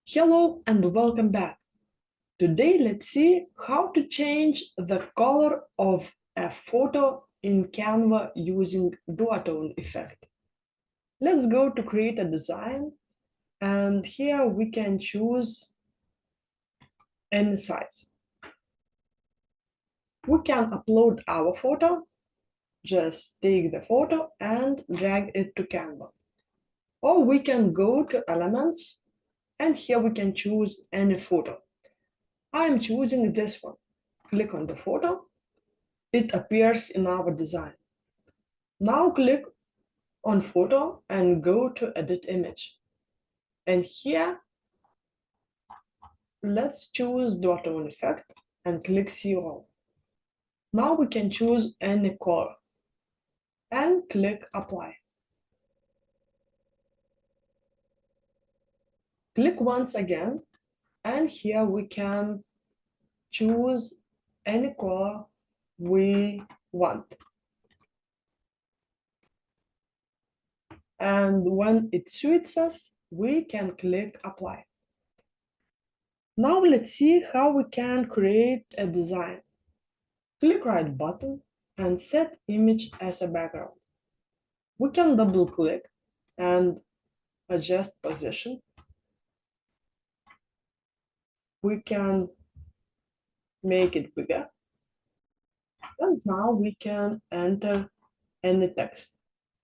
Hello and welcome back. Today let's see how to change the color of a photo in Canva using Duotone effect. Let's go to create a design, and here we can choose any size. We can upload our photo, just take the photo and drag it to Canva. Or we can go to Elements, and here we can choose any photo. I'm choosing this one. Click on the photo. It appears in our design. Now click on photo and go to edit image. And here, let's choose Duotone effect and click see all. Now we can choose any color and click apply. Click once again, and here we can choose any color we want. And when it suits us, we can click apply. Now let's see how we can create a design. Click right button and set image as a background. We can double click and adjust position. We can make it bigger. And now we can enter any text.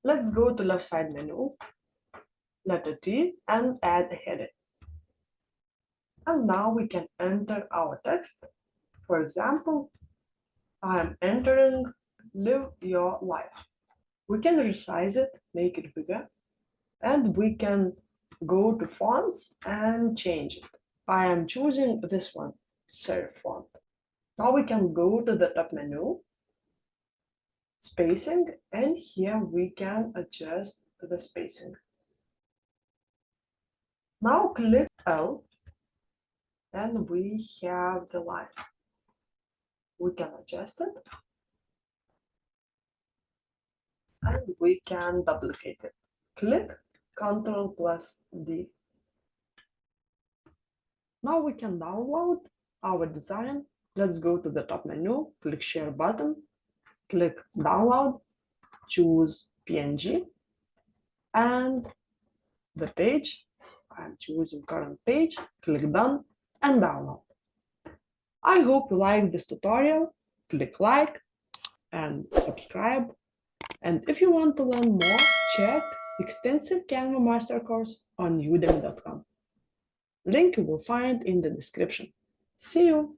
Let's go to left side menu, letter T, and add a heading. And now we can enter our text. For example, I am entering live your life. We can resize it, make it bigger, and we can go to fonts and change it. I am choosing this one, serif font. Now we can go to the top menu, spacing, and here we can adjust the spacing. Now click L, and we have the line. We can adjust it, and we can duplicate it. Click Ctrl+D. Now we can download our design. Let's go to the top menu, click share button, click download, choose PNG, and the page. I'm choosing current page, click done and download. I hope you like this tutorial. Click like and subscribe. And if you want to learn more, check Extensive Canva Master Course on udemy.com. Link you will find in the description. See you!